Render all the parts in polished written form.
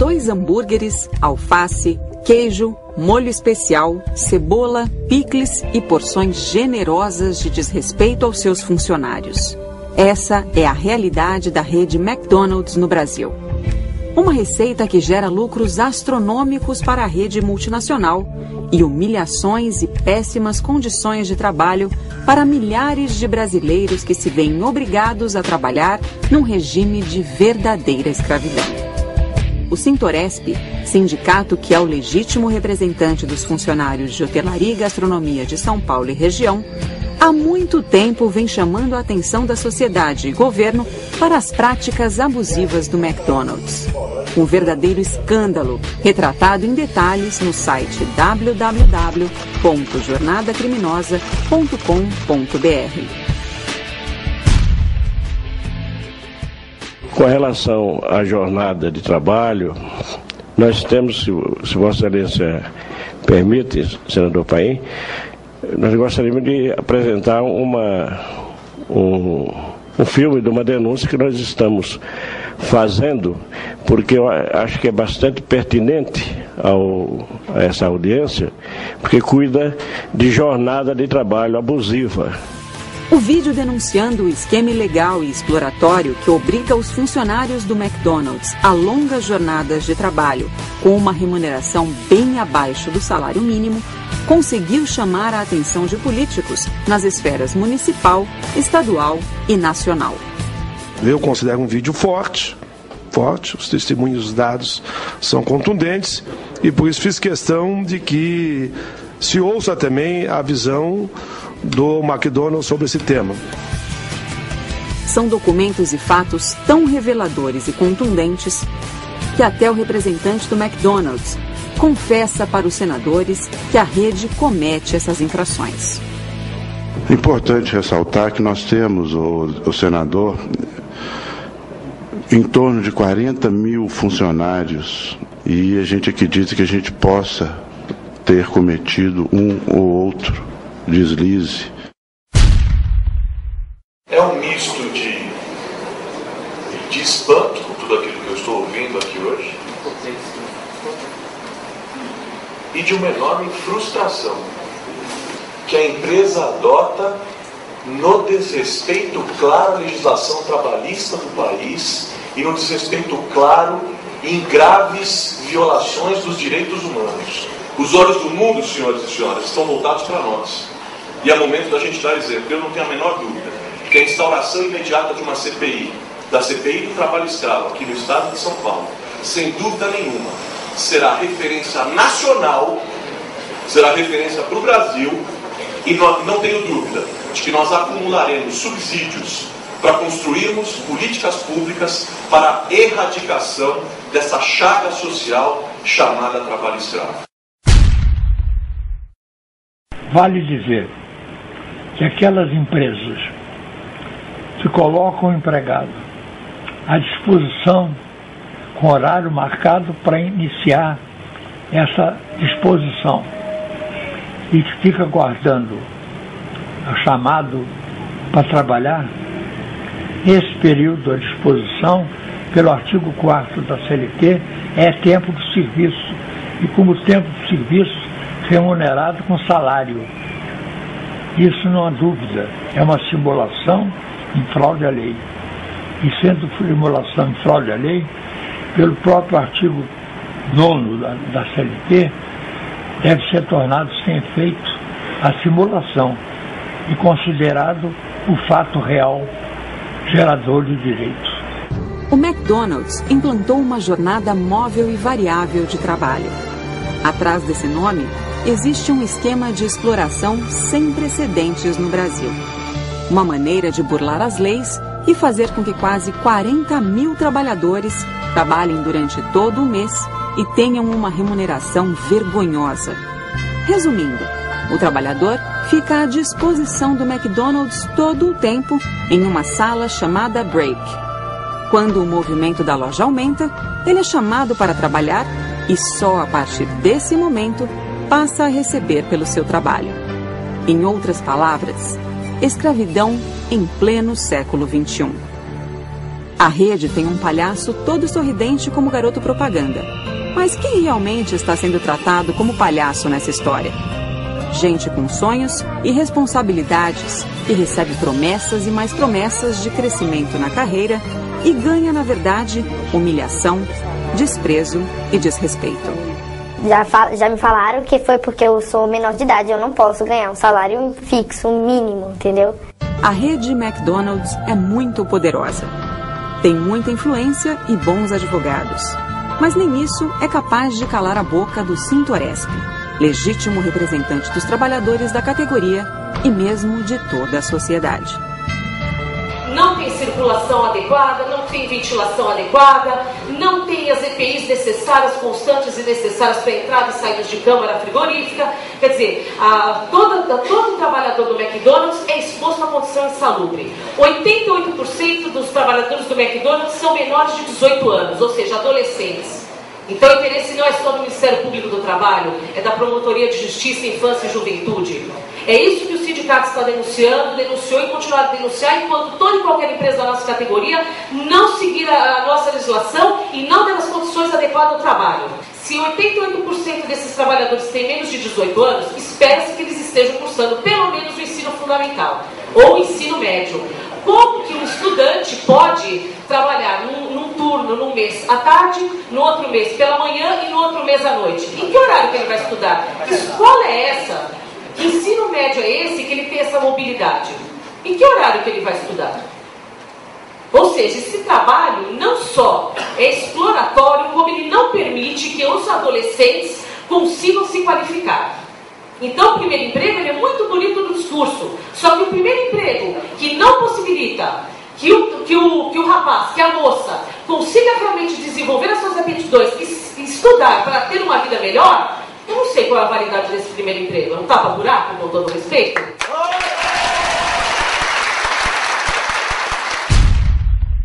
2 hambúrgueres, alface, queijo, molho especial, cebola, picles e porções generosas de desrespeito aos seus funcionários. Essa é a realidade da rede McDonald's no Brasil. Uma receita que gera lucros astronômicos para a rede multinacional e humilhações e péssimas condições de trabalho para milhares de brasileiros que se veem obrigados a trabalhar num regime de verdadeira escravidão. O Sintoresp, sindicato que é o legítimo representante dos funcionários de hotelaria e gastronomia de São Paulo e região, há muito tempo vem chamando a atenção da sociedade e governo para as práticas abusivas do McDonald's. Um verdadeiro escândalo, retratado em detalhes no site www.jornadacriminosa.com.br. Com relação à jornada de trabalho, nós temos, se Vossa Excelência permite, senador Paim, nós gostaríamos de apresentar um filme de uma denúncia que nós estamos fazendo, porque eu acho que é bastante pertinente a essa audiência, porque cuida de jornada de trabalho abusiva. O vídeo denunciando o esquema ilegal e exploratório que obriga os funcionários do McDonald's a longas jornadas de trabalho com uma remuneração bem abaixo do salário mínimo conseguiu chamar a atenção de políticos nas esferas municipal, estadual e nacional. Eu considero um vídeo forte, os testemunhos dados são contundentes e por isso fiz questão de que se ouça também a visão do McDonald's sobre esse tema. São documentos e fatos tão reveladores e contundentes que até o representante do McDonald's confessa para os senadores que a rede comete essas infrações. É importante ressaltar que nós temos, o senador, em torno de 40 mil funcionários e a gente acredita que a gente possa ter cometido um ou outro deslize. É um misto de espanto com tudo aquilo que eu estou ouvindo aqui hoje e de uma enorme frustração que a empresa adota no desrespeito claro à legislação trabalhista do país e no desrespeito claro em graves violações dos direitos humanos. Os olhos do mundo, senhores e senhoras, estão voltados para nós. E é momento da gente dar exemplo. Eu não tenho a menor dúvida que a instauração imediata de uma CPI, da CPI do trabalho escravo aqui no estado de São Paulo, sem dúvida nenhuma, será referência nacional, será referência para o Brasil, e não tenho dúvida de que nós acumularemos subsídios para construirmos políticas públicas para a erradicação dessa chaga social chamada trabalho escravo. Vale dizer que aquelas empresas que colocam o empregado à disposição com horário marcado para iniciar essa disposição e que fica guardando o chamado para trabalhar, esse período à disposição, pelo artigo 4º da CLT, é tempo de serviço e como tempo de serviço remunerado com salário. Isso não há dúvida, é uma simulação em fraude à lei. E sendo simulação em fraude à lei, pelo próprio artigo 9º da CLT, deve ser tornado sem efeito a simulação e considerado o fato real gerador de direitos. O McDonald's implantou uma jornada móvel e variável de trabalho. Atrás desse nome, existe um esquema de exploração sem precedentes no Brasil. Uma maneira de burlar as leis e fazer com que quase 40 mil trabalhadores trabalhem durante todo o mês e tenham uma remuneração vergonhosa. Resumindo, o trabalhador fica à disposição do McDonald's todo o tempo em uma sala chamada break. Quando o movimento da loja aumenta, ele é chamado para trabalhar e só a partir desse momento passa a receber pelo seu trabalho. Em outras palavras, escravidão em pleno século XXI. A rede tem um palhaço todo sorridente como garoto propaganda. Mas quem realmente está sendo tratado como palhaço nessa história? Gente com sonhos e responsabilidades, que recebe promessas e mais promessas de crescimento na carreira e ganha, na verdade, humilhação, desprezo e desrespeito. Já me falaram que foi porque eu sou menor de idade, eu não posso ganhar um salário fixo, um mínimo, entendeu? A rede McDonald's é muito poderosa. Tem muita influência e bons advogados. Mas nem isso é capaz de calar a boca do Sintoresp, legítimo representante dos trabalhadores da categoria e mesmo de toda a sociedade. Não tem circulação adequada, não tem ventilação adequada, não tem as EPIs necessárias, constantes e necessárias para entrada e saída de câmara frigorífica. Quer dizer, todo trabalhador do McDonald's é exposto a condição insalubre. 88% dos trabalhadores do McDonald's são menores de 18 anos, ou seja, adolescentes. Então o interesse não é só do Ministério Público do Trabalho, é da Promotoria de Justiça, Infância e Juventude. É isso que o sindicato está denunciando, denunciou e continuará a denunciar enquanto toda e qualquer empresa da nossa categoria não seguir a nossa legislação e não der as condições adequadas ao trabalho. Se 88% desses trabalhadores têm menos de 18 anos, espera-se que eles estejam cursando pelo menos o ensino fundamental ou o ensino médio. Como que um estudante pode trabalhar num turno, num mês à tarde, no outro mês pela manhã e no outro mês à noite? Em que horário que ele vai estudar? Que escola é essa? Que ensino médio é esse que ele tem essa mobilidade? Em que horário que ele vai estudar? Ou seja, esse trabalho não só é exploratório, como ele não permite que os adolescentes consigam se qualificar. Então, o primeiro emprego ele é muito bonito no discurso, só que o primeiro emprego que não possibilita que o rapaz, que a moça, consiga realmente desenvolver as suas aptidões e estudar para ter uma vida melhor, eu não sei qual é a validade desse primeiro emprego. É um tapa-buraco, com todo respeito?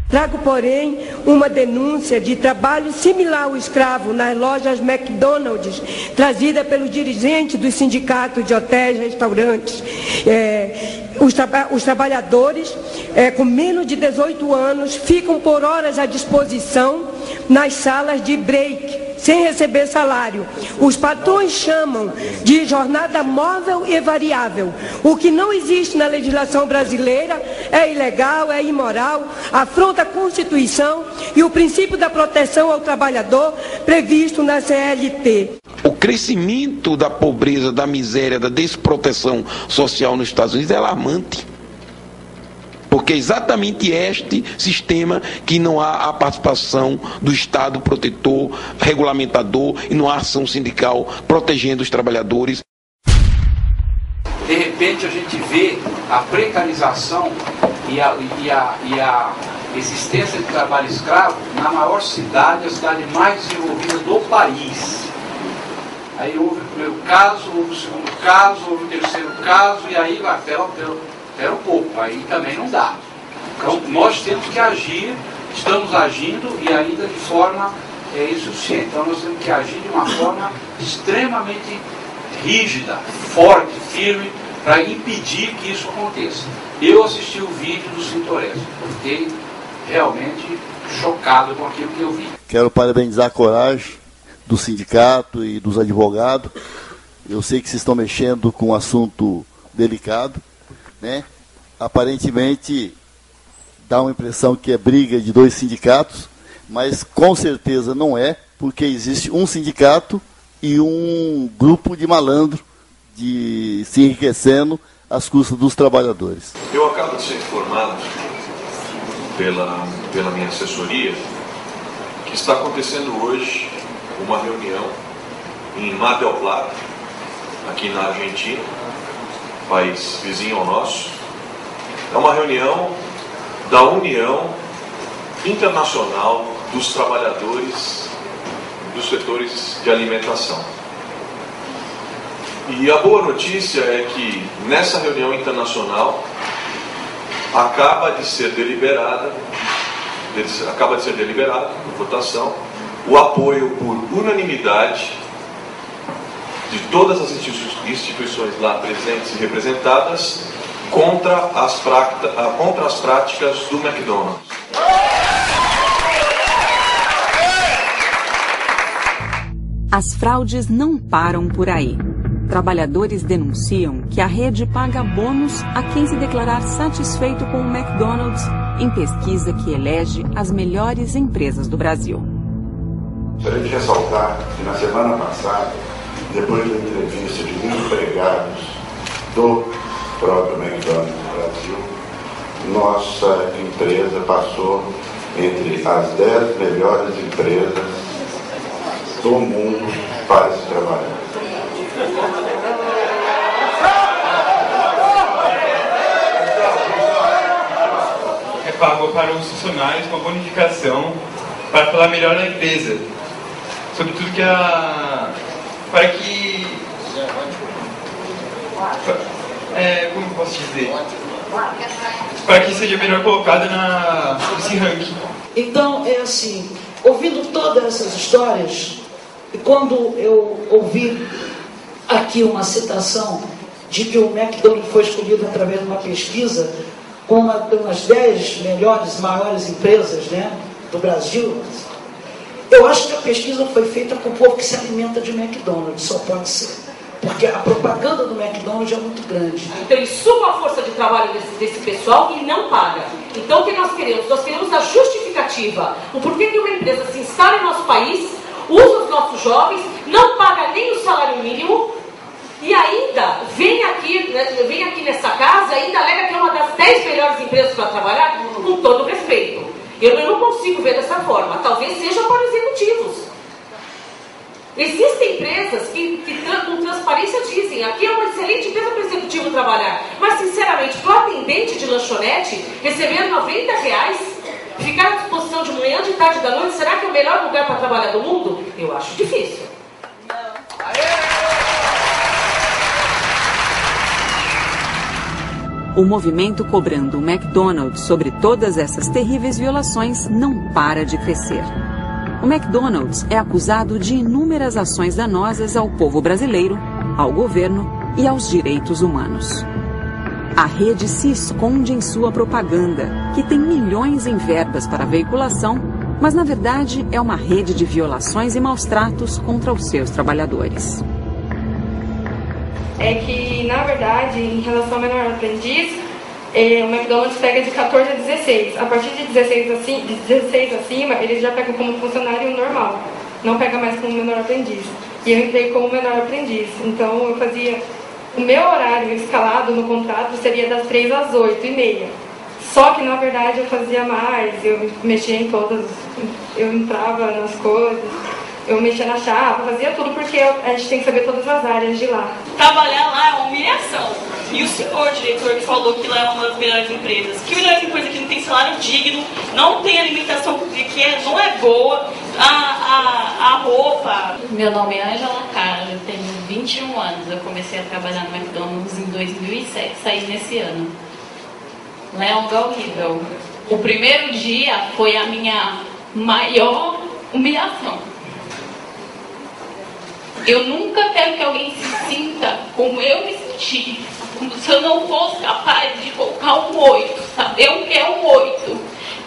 Trago, porém, uma denúncia de trabalho similar ao escravo nas lojas McDonald's, trazida pelos dirigentes dos sindicatos de hotéis e restaurantes. Os trabalhadores com menos de 18 anos ficam por horas à disposição nas salas de break, sem receber salário. Os patrões chamam de jornada móvel e variável. O que não existe na legislação brasileira é ilegal, é imoral, afronta a Constituição e o princípio da proteção ao trabalhador previsto na CLT. O crescimento da pobreza, da miséria, da desproteção social nos Estados Unidos é alarmante. Porque é exatamente este sistema que não há a participação do Estado protetor, regulamentador e não há ação sindical protegendo os trabalhadores. De repente a gente vê a precarização e a existência de trabalho escravo na maior cidade, a cidade mais desenvolvida do país. Aí houve o primeiro caso, houve o segundo caso, houve o terceiro caso, e aí vai, espera um pouco, aí também não dá. Então nós temos que agir, estamos agindo e ainda de forma insuficiente. Então nós temos que agir de uma forma extremamente rígida, forte, firme, para impedir que isso aconteça. Eu assisti o vídeo do Sintoresp, fiquei realmente chocado com aquilo que eu vi. Quero parabenizar a coragem do sindicato e dos advogados. Eu sei que vocês estão mexendo com um assunto delicado, né? Aparentemente dá uma impressão que é briga de dois sindicatos, mas com certeza não é, porque existe um sindicato e um grupo de malandro se enriquecendo às custas dos trabalhadores. Eu acabo de ser informado pela minha assessoria que está acontecendo hoje uma reunião em Mar del Plata, aqui na Argentina, país vizinho ao nosso. É uma reunião da União Internacional dos Trabalhadores dos Setores de Alimentação. E a boa notícia é que nessa reunião internacional acaba de ser deliberado por votação o apoio por unanimidade de todas as instituições lá presentes e representadas contra as práticas do McDonald's. As fraudes não param por aí. Trabalhadores denunciam que a rede paga bônus a quem se declarar satisfeito com o McDonald's em pesquisa que elege as melhores empresas do Brasil. Gostaria de ressaltar que na semana passada, depois da entrevista de empregados do próprio McDonald's no Brasil, nossa empresa passou entre as 10 melhores empresas do mundo para se trabalhar. É pago para os funcionários com bonificação para falar melhor da empresa. Sobretudo para que... como posso dizer? Para que seja melhor colocada nesse ranking. Então, é assim, ouvindo todas essas histórias, e quando eu ouvi aqui uma citação de que o McDonald's foi escolhido através de uma pesquisa com uma das 10 melhores, maiores empresas, né, do Brasil, eu acho que a pesquisa foi feita com o povo que se alimenta de McDonald's, só pode ser. Porque a propaganda do McDonald's é muito grande. Então ele suga a força de trabalho desse pessoal e não paga. Então o que nós queremos? Nós queremos a justificativa. O porquê que uma empresa se instala em nosso país, usa os nossos jovens, não paga nem o salário mínimo e ainda vem aqui nessa casa e ainda alega que é uma das 10 melhores empresas para trabalhar, com todo respeito. Eu não consigo ver dessa forma. Talvez seja para executivos. Existem empresas que com transparência dizem aqui é uma excelente empresa para o executivo trabalhar, mas sinceramente, para o atendente de lanchonete receber R$90, ficar à disposição de manhã, de tarde, da noite, será que é o melhor lugar para trabalhar do mundo? Eu acho difícil. O movimento cobrando o McDonald's sobre todas essas terríveis violações não para de crescer. O McDonald's é acusado de inúmeras ações danosas ao povo brasileiro, ao governo e aos direitos humanos. A rede se esconde em sua propaganda, que tem milhões em verbas para veiculação, mas na verdade é uma rede de violações e maus-tratos contra os seus trabalhadores. É que, na verdade, em relação ao menor aprendiz, o McDonald's pega de 14 a 16. A partir de 16 acima, eles já pegam como funcionário normal. Não pega mais como menor aprendiz. E eu entrei como menor aprendiz. Então, eu fazia... O meu horário escalado no contrato seria das 3 às 8h30. Só que, na verdade, eu fazia mais. Eu mexia em todas... Eu entrava nas coisas... Eu mexia na chapa, fazia tudo porque a gente tem que saber todas as áreas de lá. Trabalhar lá é uma humilhação. E o senhor diretor que falou que lá é uma das melhores empresas. Que melhores empresas que não tem salário digno, não tem alimentação que não é boa, a roupa. Meu nome é Angela Cara, eu tenho 21 anos. Eu comecei a trabalhar no McDonald's em 2007, saí nesse ano. Lá é um lugar horrível. O primeiro dia foi a minha maior humilhação. Eu nunca quero que alguém se sinta como eu me senti, como se eu não fosse capaz de colocar um 8, saber o que é um 8,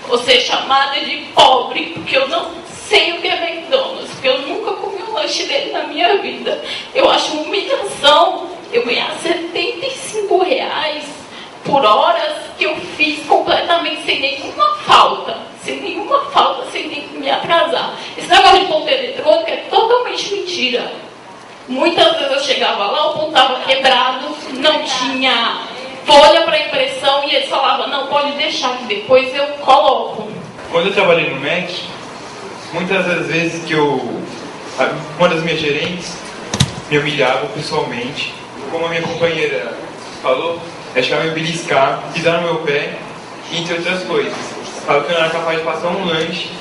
ou ser chamada de pobre, porque eu não sei o que é McDonald's, porque eu nunca comi um lanche dele na minha vida. Eu acho uma humilhação eu ganhar R$75 por horas que eu fiz completamente sem nenhuma falta, sem nem me atrasar. Esse negócio de ponto eletrônico é totalmente mentira. Muitas vezes eu chegava lá, o ponto estava quebrado, não tinha folha para impressão e eles falavam, não, pode deixar que depois eu coloco. Quando eu trabalhei no Mac, muitas das vezes que uma das minhas gerentes me humilhava pessoalmente, como a minha companheira falou, ela chegava a me beliscar, pisar no meu pé, entre outras coisas. Falava que eu não era capaz de passar um lanche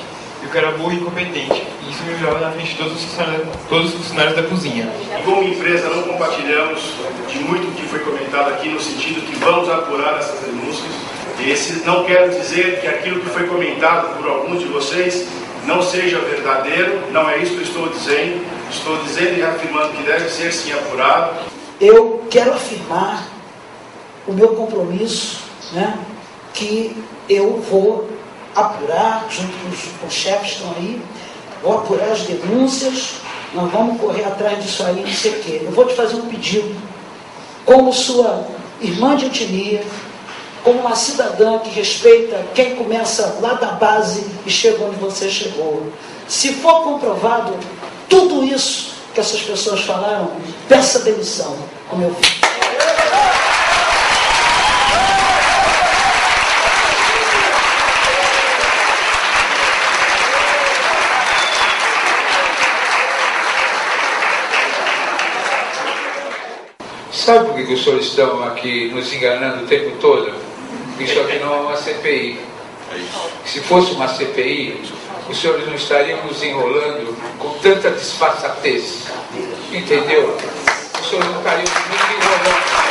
e que eu era burro e incompetente. E isso me humilhava na frente de todos os funcionários da cozinha. Como empresa, não compartilhamos de muito que foi comentado aqui, no sentido que vamos apurar essas denúncias. Esse não quero dizer que aquilo que foi comentado por alguns de vocês não seja verdadeiro, não é isso que eu estou dizendo. Estou dizendo e afirmando que deve ser sim apurado. Eu quero afirmar o meu compromisso, né, que eu vou apurar, junto com os chefes que estão aí, vou apurar as denúncias nós vamos correr atrás disso aí, não sei o quê. Eu vou te fazer um pedido, como sua irmã de etnia, como uma cidadã que respeita quem começa lá da base e chega onde você chegou. Se for comprovado tudo isso que essas pessoas falaram, peça demissão, como eu fiz. Sabe por que os senhores estão aqui nos enganando o tempo todo? Isso aqui não é uma CPI. Se fosse uma CPI, os senhores não estariam nos enrolando com tanta disfarçatez. Entendeu? Os senhores não estariam nos enrolando.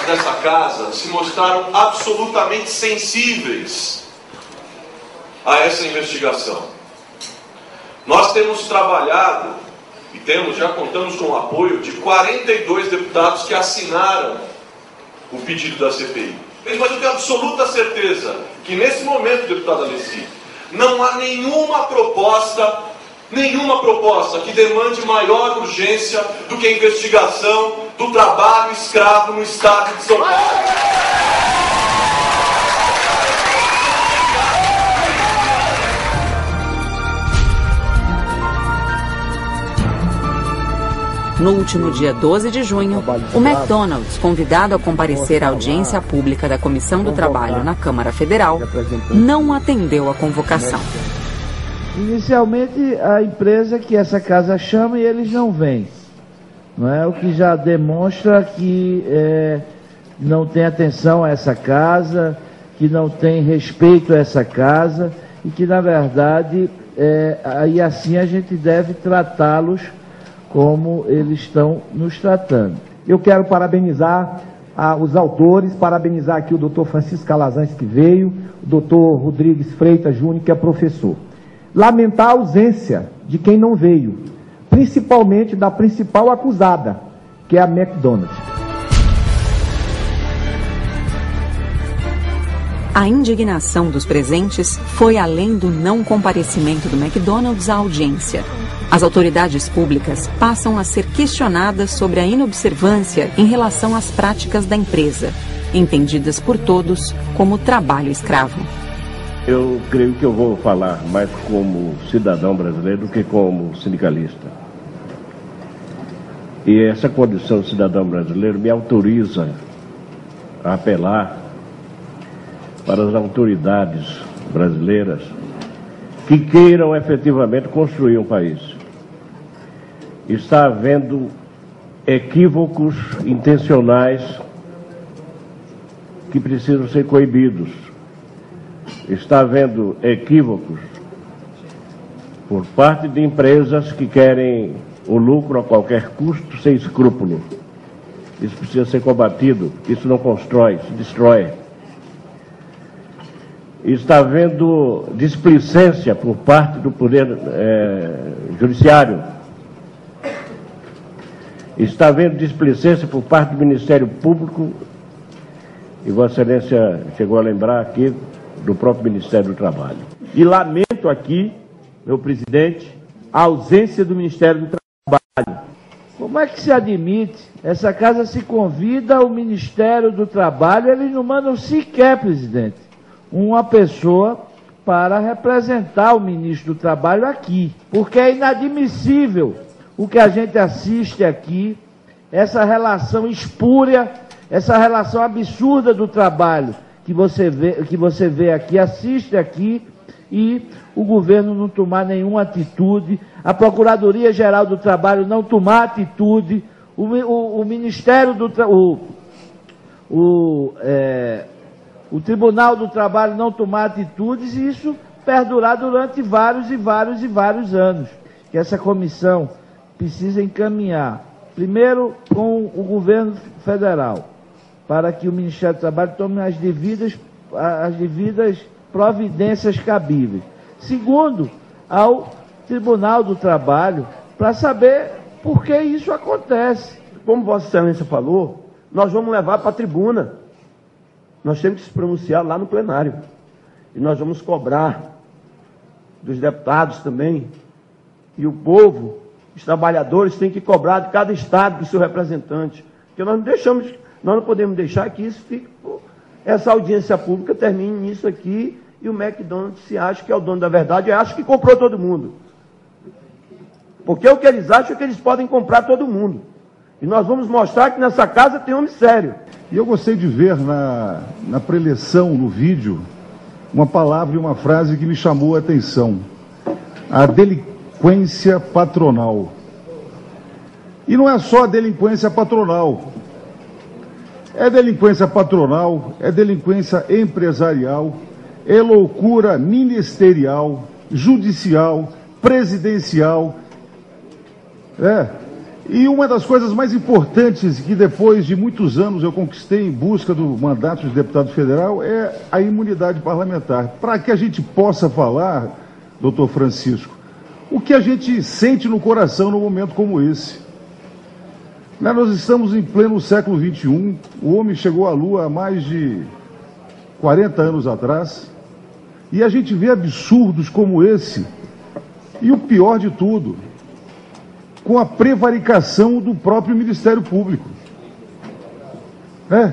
Dessa casa se mostraram absolutamente sensíveis a essa investigação. Nós temos trabalhado e já contamos com o apoio de 42 deputados que assinaram o pedido da CPI. Mas eu tenho absoluta certeza que nesse momento, deputado Alessi, não há nenhuma proposta que demande maior urgência do que a investigação do trabalho escravo no estado de São Paulo. No último dia 12 de junho, o McDonald's, convidado a comparecer à audiência pública da Comissão do Trabalho na Câmara Federal, não atendeu a convocação. Inicialmente, a empresa que essa casa chama e eles não vêm. Não é? O que já demonstra que não tem atenção a essa casa, que não tem respeito a essa casa e que, na verdade, aí assim a gente deve tratá-los como eles estão nos tratando. Eu quero parabenizar os autores, parabenizar aqui o doutor Francisco Calazans, que veio, o doutor Rodrigues Freitas Júnior, que é professor. Lamentar a ausência de quem não veio, principalmente da principal acusada, que é a McDonald's. A indignação dos presentes foi além do não comparecimento do McDonald's à audiência. As autoridades públicas passam a ser questionadas sobre a inobservância em relação às práticas da empresa, entendidas por todos como trabalho escravo. Eu creio que eu vou falar mais como cidadão brasileiro do que como sindicalista. E essa condição de cidadão brasileiro me autoriza a apelar para as autoridades brasileiras que queiram efetivamente construir um país. Está havendo equívocos intencionais que precisam ser coibidos. Está havendo equívocos por parte de empresas que querem o lucro a qualquer custo, sem escrúpulo. Isso precisa ser combatido, isso não constrói, isso destrói. Está havendo displicência por parte do Poder Judiciário. Está havendo displicência por parte do Ministério Público, e Vossa Excelência chegou a lembrar aqui do próprio Ministério do Trabalho. E lamento aqui, meu presidente, a ausência do Ministério do Trabalho. Como é que se admite? Essa casa se convida ao Ministério do Trabalho, eles não mandam sequer, presidente, uma pessoa para representar o ministro do Trabalho aqui. Porque é inadmissível o que a gente assiste aqui, essa relação espúria, essa relação absurda do trabalho que você vê aqui, assiste aqui, e o governo não tomar nenhuma atitude, a Procuradoria-Geral do Trabalho não tomar atitude, o Ministério do o Tribunal do Trabalho não tomar atitudes, e isso perdurar durante vários anos. Que essa comissão precisa encaminhar, primeiro com o governo federal, para que o Ministério do Trabalho tome as devidas providências cabíveis. Segundo, ao Tribunal do Trabalho, para saber por que isso acontece. Como Vossa Excelência falou, nós vamos levar para a tribuna. Nós temos que se pronunciar lá no plenário. E nós vamos cobrar dos deputados também. E o povo, os trabalhadores, têm que cobrar de cada estado do seu representante. Porque nós não podemos deixar que isso fique, essa audiência pública termine nisso aqui e o McDonald's se acha que é o dono da verdade e acha que comprou todo mundo. Porque o que eles acham é que eles podem comprar todo mundo. E nós vamos mostrar que nessa casa tem homem sério. E eu gostei de ver na preleção, no vídeo, uma palavra e uma frase que me chamou a atenção. A delinquência patronal. E não é só a delinquência patronal. É delinquência patronal, é delinquência empresarial, é loucura ministerial, judicial, presidencial. E uma das coisas mais importantes que depois de muitos anos eu conquistei em busca do mandato de deputado federal é a imunidade parlamentar. Para que a gente possa falar, doutor Francisco, o que a gente sente no coração num momento como esse. Nós estamos em pleno século XXI, o homem chegou à Lua há mais de 40 anos atrás, e a gente vê absurdos como esse, e o pior de tudo, com a prevaricação do próprio Ministério Público.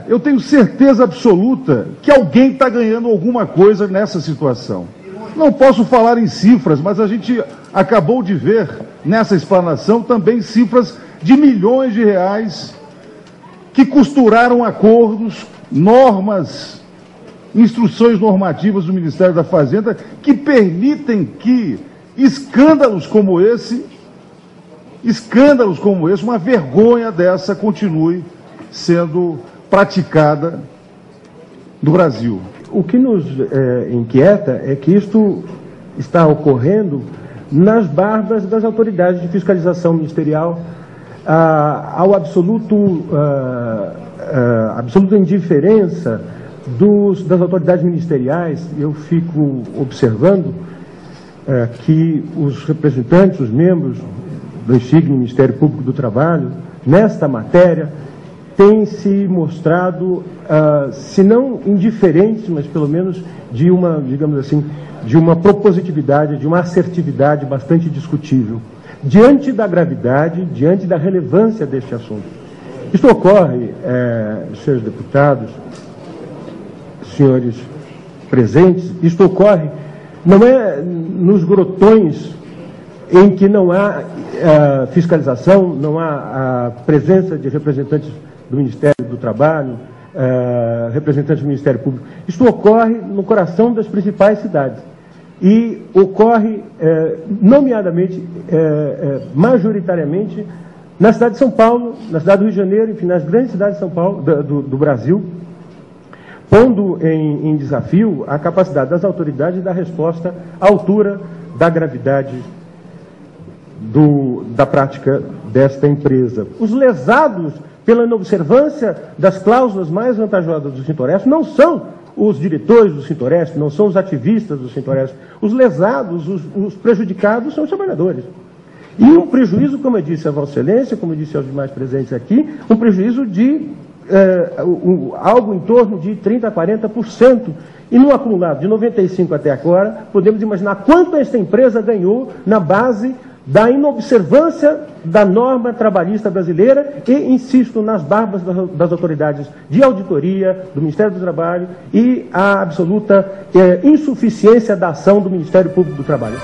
Eu tenho certeza absoluta que alguém está ganhando alguma coisa nessa situação. Não posso falar em cifras, mas a gente acabou de ver nessa explanação também cifras de milhões de reais que costuraram acordos, normas, instruções normativas do Ministério da Fazenda que permitem que escândalos como esse, uma vergonha dessa continue sendo praticada no Brasil. O que nos inquieta é que isto está ocorrendo nas barbas das autoridades de fiscalização ministerial, ao absoluta indiferença das autoridades ministeriais. Eu fico observando que os representantes, os membros do insigne Ministério Público do Trabalho, nesta matéria, têm se mostrado, se não indiferentes, mas pelo menos de uma, digamos assim, de uma propositividade, de uma assertividade bastante discutível, diante da gravidade, diante da relevância deste assunto. Isto ocorre, senhores deputados, senhores presentes, isto ocorre, não é nos grotões em que não há fiscalização, não há a presença de representantes do Ministério do Trabalho, representantes do Ministério Público. Isto ocorre no coração das principais cidades. E ocorre, nomeadamente, majoritariamente, na cidade de São Paulo, na cidade do Rio de Janeiro, enfim, nas grandes cidades de São Paulo, do Brasil, pondo em desafio a capacidade das autoridades de dar resposta à altura da gravidade da prática desta empresa. Os lesados pela inobservância das cláusulas mais vantajosas do Sintoresp não são os diretores do Sintoresp, não são os ativistas do Sintoresp. Os lesados, os prejudicados são os trabalhadores. E um prejuízo, como eu disse a Vossa Excelência, como eu disse aos demais presentes aqui, um prejuízo de algo em torno de 30% a 40%. E no acumulado de 95 até agora, podemos imaginar quanto esta empresa ganhou na base da inobservância da norma trabalhista brasileira e, insisto, nas barbas das autoridades de auditoria, do Ministério do Trabalho e a absoluta insuficiência da ação do Ministério Público do Trabalho.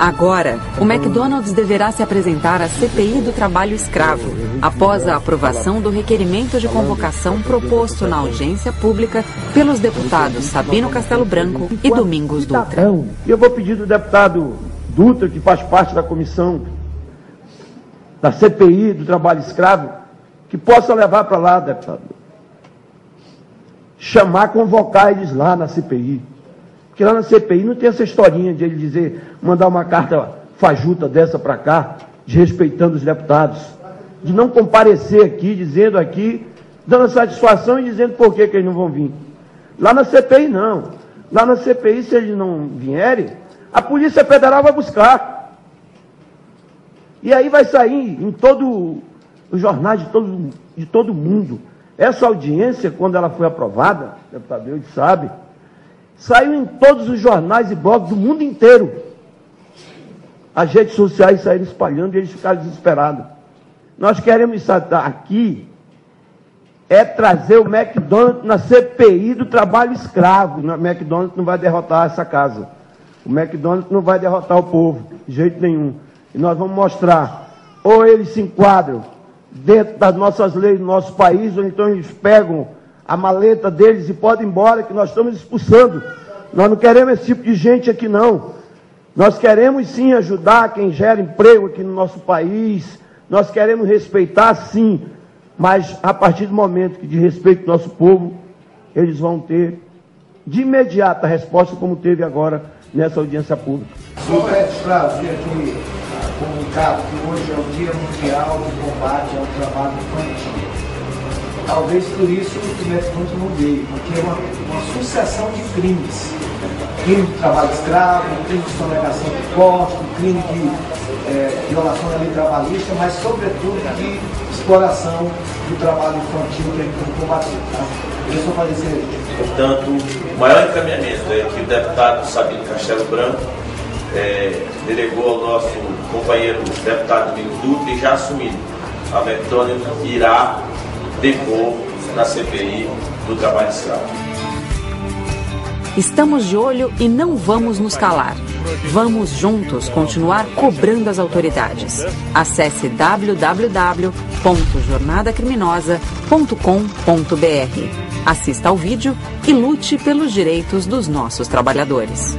Agora, o McDonald's deverá se apresentar à CPI do trabalho escravo, após a aprovação do requerimento de convocação proposto na audiência pública pelos deputados Sabino Castelo Branco e Domingos Dutra. Eu vou pedir do deputado Dutra, que faz parte da comissão da CPI do trabalho escravo, que possa levar para lá, deputado. convocar eles lá na CPI. Porque lá na CPI não tem essa historinha de ele dizer, mandar uma carta fajuta dessa para cá, desrespeitando os deputados, de não comparecer aqui, dizendo aqui, dando satisfação e dizendo por que eles não vão vir. Lá na CPI não. Lá na CPI, se eles não vierem, a Polícia Federal vai buscar. E aí vai sair em todos os jornais de todo mundo. Essa audiência, quando ela foi aprovada, o deputado Eudes sabe, saiu em todos os jornais e blogs do mundo inteiro. As redes sociais saíram espalhando e eles ficaram desesperados. Nós queremos aqui trazer o McDonald's na CPI do trabalho escravo. O McDonald's não vai derrotar essa casa. O McDonald's não vai derrotar o povo, de jeito nenhum. E nós vamos mostrar, ou eles se enquadram dentro das nossas leis do nosso país, ou então eles pegam a maleta deles e podem ir embora, que nós estamos expulsando. Nós não queremos esse tipo de gente aqui, não. Nós queremos, sim, ajudar quem gera emprego aqui no nosso país. Nós queremos respeitar, sim, mas a partir do momento que de respeito ao nosso povo, eles vão ter de imediato a resposta, como teve agora nessa audiência pública. Só para trazer aqui comunicado que hoje é o Dia Mundial de Combate ao Trabalho Infantil. Talvez por isso o McDonald's não veio, porque é uma sucessão de crimes. Crime de trabalho escravo, crime de sonegação de impostos, crime de violação da lei trabalhista, mas sobretudo de exploração do trabalho infantil que a gente tem que combater. Tá? Eu só fazer isso. Portanto, o maior encaminhamento é que o deputado Sabino Castelo Branco delegou ao nosso companheiro deputado Domingos Dutra e já assumido. A McDonald's irá depor na CPI do trabalho escravo. Estamos de olho e não vamos nos calar. Vamos juntos continuar cobrando as autoridades. Acesse www.jornadacriminosa.com.br. Assista ao vídeo e lute pelos direitos dos nossos trabalhadores.